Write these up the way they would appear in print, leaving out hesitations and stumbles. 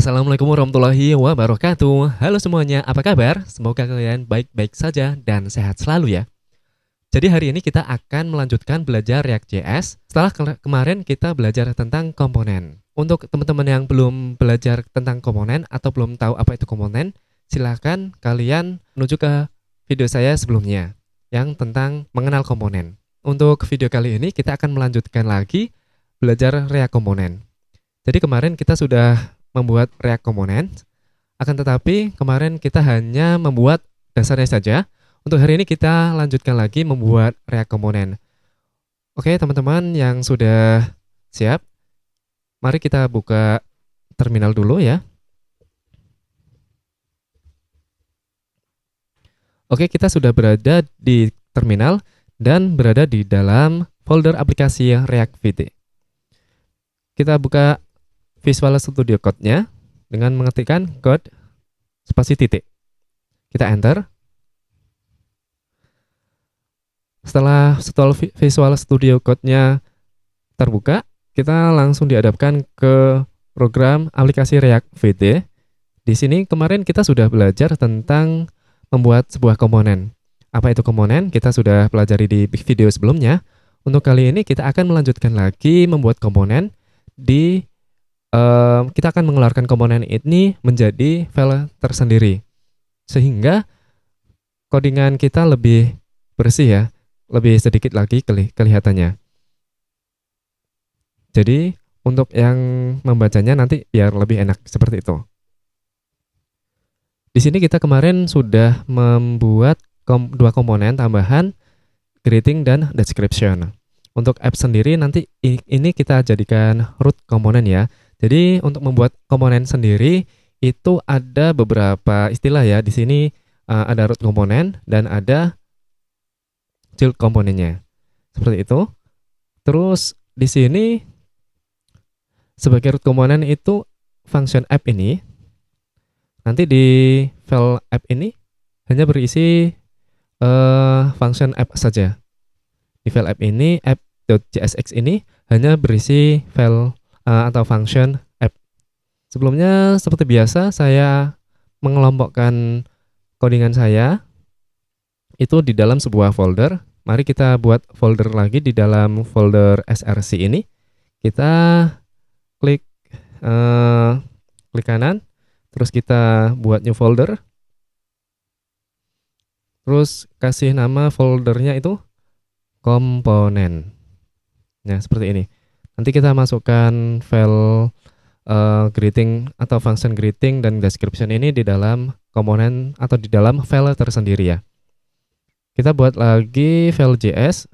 Assalamualaikum warahmatullahi wabarakatuh. Halo semuanya, apa kabar? Semoga kalian baik-baik saja dan sehat selalu ya. Jadi hari ini kita akan melanjutkan belajar React.js setelah kemarin kita belajar tentang komponen. Untuk teman-teman yang belum belajar tentang komponen atau belum tahu apa itu komponen, silahkan kalian menuju ke video saya sebelumnya yang tentang mengenal komponen. Untuk video kali ini kita akan melanjutkan lagi belajar React komponen. Jadi kemarin kita sudah membuat React Components, akan tetapi kemarin kita hanya membuat dasarnya saja. Untuk hari ini kita lanjutkan lagi membuat React Component. Oke teman-teman yang sudah siap, mari kita buka terminal dulu ya. Oke, kita sudah berada di terminal dan berada di dalam folder aplikasi React Vite. Kita buka Visual Studio Code-nya dengan mengetikkan code spasi titik. Kita enter. Setelah Visual Studio Code-nya terbuka, kita langsung dihadapkan ke program aplikasi React Vite. Di sini kemarin kita sudah belajar tentang membuat sebuah komponen. Apa itu komponen? Kita sudah pelajari di video sebelumnya. Untuk kali ini kita akan melanjutkan lagi membuat komponen di kita akan mengeluarkan komponen ini menjadi file tersendiri sehingga codingan kita lebih bersih ya, lebih sedikit lagi kelihatannya. Jadi untuk yang membacanya nanti biar lebih enak seperti itu. Di sini kita kemarin sudah membuat dua komponen tambahan, greeting dan description. Untuk app sendiri nanti ini kita jadikan root komponen ya. Jadi untuk membuat komponen sendiri itu ada beberapa istilah ya. Di sini ada root komponen dan ada child komponennya. Seperti itu. Terus di sini sebagai root komponen itu function app ini nanti di file app ini hanya berisi function app saja. Di file app ini app.jsx ini hanya berisi file atau function app. Sebelumnya seperti biasa saya mengelompokkan codingan saya itu di dalam sebuah folder. Mari kita buat folder lagi di dalam folder src ini. Kita klik kanan, terus kita buat new folder. Terus kasih nama foldernya itu komponen. Nah, seperti ini. Nanti kita masukkan file greeting atau function greeting dan description ini di dalam komponen atau di dalam file tersendiri ya. Kita buat lagi file JS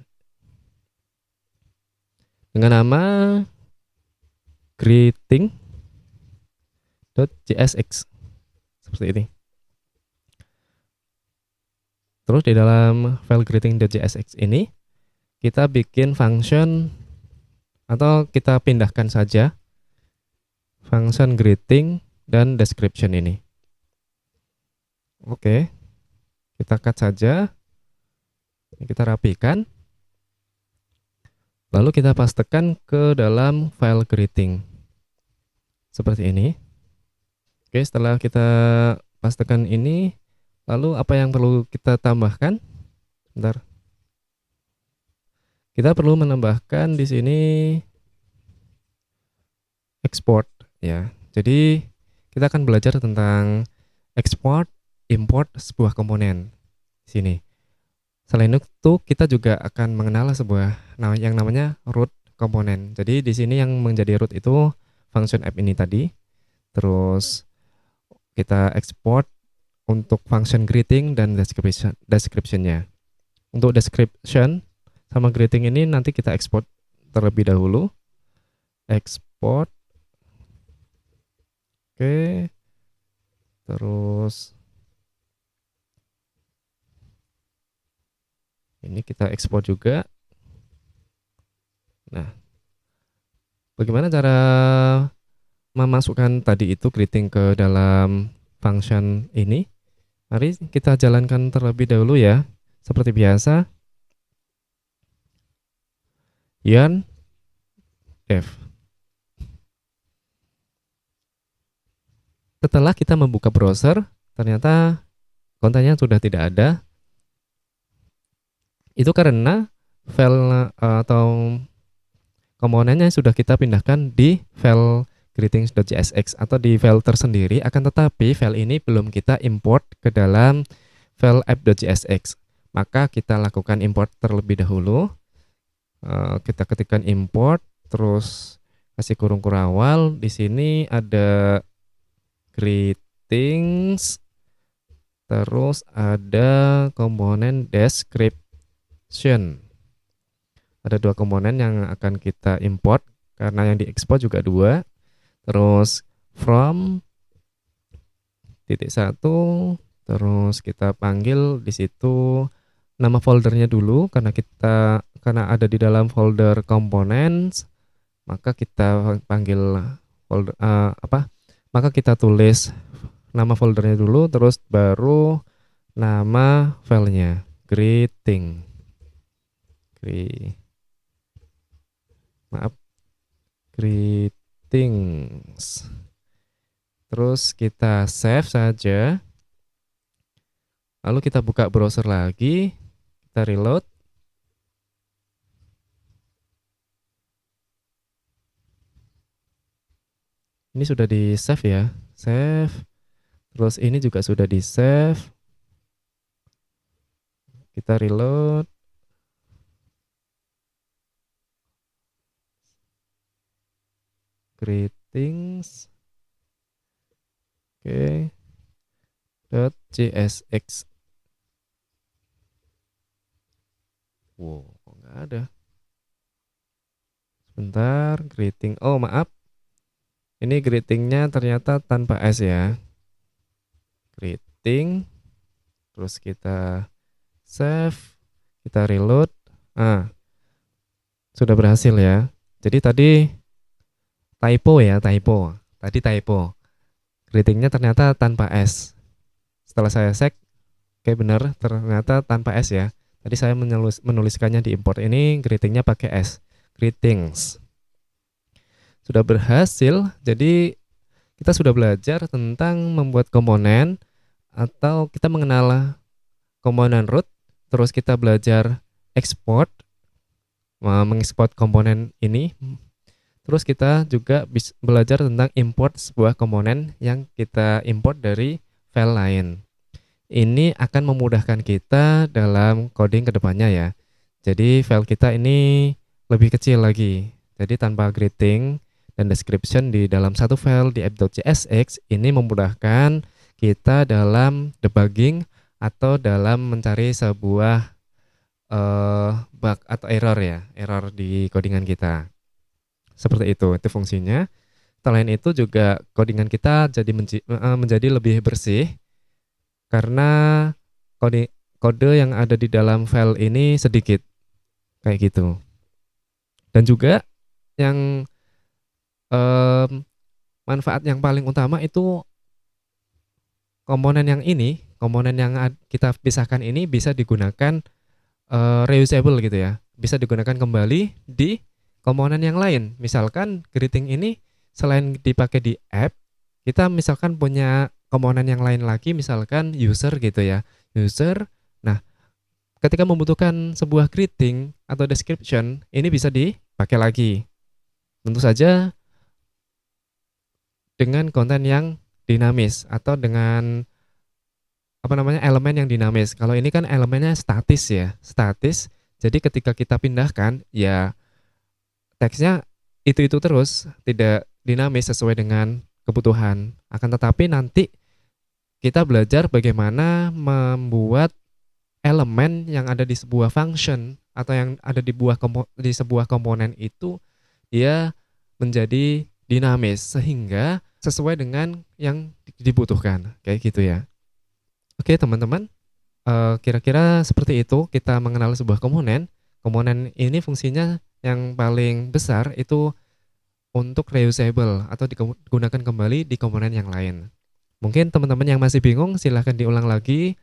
dengan nama greeting.jsx seperti ini. Terus di dalam file greeting.jsx ini kita bikin function atau kita pindahkan saja function greeting dan description ini. Oke, kita cut saja. Kita rapikan. Lalu kita pastekan ke dalam file greeting. Seperti ini. Oke, setelah kita pastekan ini, lalu apa yang perlu kita tambahkan? Bentar. Kita perlu menambahkan di sini export ya. Jadi kita akan belajar tentang export, import sebuah komponen di sini. Selain itu kita juga akan mengenal sebuah yang namanya root komponen. Jadi di sini yang menjadi root itu function app ini tadi. Terus kita export untuk function greeting dan description-nya. Untuk description sama greeting ini nanti kita export terlebih dahulu. Export. Oke. Terus ini kita ekspor juga. Nah, bagaimana cara memasukkan tadi itu greeting ke dalam function ini? Mari kita jalankan terlebih dahulu ya. Seperti biasa. Yarn dev. Setelah kita membuka browser, ternyata kontennya sudah tidak ada. Itu karena file atau komponennya sudah kita pindahkan di file greetings.jsx atau di file tersendiri, akan tetapi file ini belum kita import ke dalam file app.jsx. Maka kita lakukan import terlebih dahulu. Kita ketikkan import, terus kasih kurung kurawal. Di sini ada greetings, terus ada komponen description. Ada dua komponen yang akan kita import karena yang diekspor juga dua. Terus from .1, terus kita panggil di situ nama foldernya dulu karena ada di dalam folder components, maka kita panggil folder maka kita tulis nama foldernya dulu, terus baru nama filenya greetings. Terus kita save saja. Lalu kita buka browser lagi, kita reload. Ini sudah di save ya, save. Terus ini juga sudah di save. Kita reload. Greetings. Oke. .jsx. Wow, kok nggak ada? Sebentar, greeting. Oh, maaf. Ini greetingnya ternyata tanpa S ya. Greeting. Terus kita save. Kita reload. Sudah berhasil ya. Jadi tadi typo ya, typo. Tadi typo. Greetingnya ternyata tanpa S. Setelah saya cek, oke benar, ternyata tanpa S ya. Tadi saya menuliskannya di import ini, greetingnya pakai S. Greetings. Sudah berhasil, jadi kita sudah belajar tentang membuat komponen atau kita mengenal komponen root, terus kita belajar export, mengekspor komponen ini, terus kita juga belajar tentang import sebuah komponen yang kita import dari file lain. Ini akan memudahkan kita dalam coding kedepannya ya. Jadi file kita ini lebih kecil lagi. Jadi tanpa greeting dan description di dalam satu file di app.jsx, ini memudahkan kita dalam debugging atau dalam mencari sebuah bug atau error ya, error di codingan kita. Seperti itu fungsinya. Selain itu juga codingan kita jadi menjadi lebih bersih karena kode yang ada di dalam file ini sedikit kayak gitu. Dan juga yang manfaat yang paling utama itu komponen yang kita pisahkan ini bisa digunakan reusable gitu ya, bisa digunakan kembali di komponen yang lain. Misalkan greeting ini selain dipakai di app, kita misalkan punya komponen yang lain lagi, misalkan user gitu ya, user. Nah, ketika membutuhkan sebuah greeting atau description, ini bisa dipakai lagi. Tentu saja dengan konten yang dinamis atau dengan elemen yang dinamis. Kalau ini kan elemennya statis ya, statis. Jadi ketika kita pindahkan ya teksnya itu terus, tidak dinamis sesuai dengan kebutuhan. Akan tetapi nanti kita belajar bagaimana membuat elemen yang ada di sebuah function atau yang ada di sebuah komponen itu dia menjadi dinamis sehingga sesuai dengan yang dibutuhkan, kayak gitu ya. Oke teman-teman, kira-kira seperti itu kita mengenal sebuah komponen. Komponen ini fungsinya yang paling besar itu untuk reusable atau digunakan kembali di komponen yang lain. Mungkin teman-teman yang masih bingung silahkan diulang lagi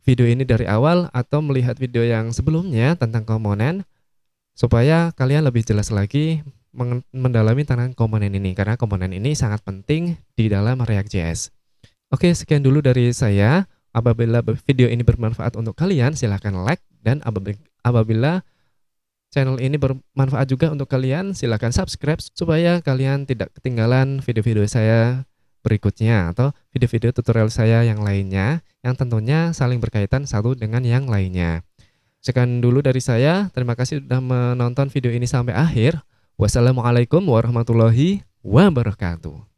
video ini dari awal atau melihat video yang sebelumnya tentang komponen supaya kalian lebih jelas lagi mendalami tentang komponen ini karena komponen ini sangat penting di dalam React.js. Oke, sekian dulu dari saya. Apabila video ini bermanfaat untuk kalian, silahkan like, dan apabila channel ini bermanfaat juga untuk kalian, silahkan subscribe supaya kalian tidak ketinggalan video-video saya berikutnya atau video-video tutorial saya yang lainnya yang tentunya saling berkaitan satu dengan yang lainnya. Sekian dulu dari saya. Terima kasih sudah menonton video ini sampai akhir. Wassalamualaikum warahmatullahi wabarakatuh.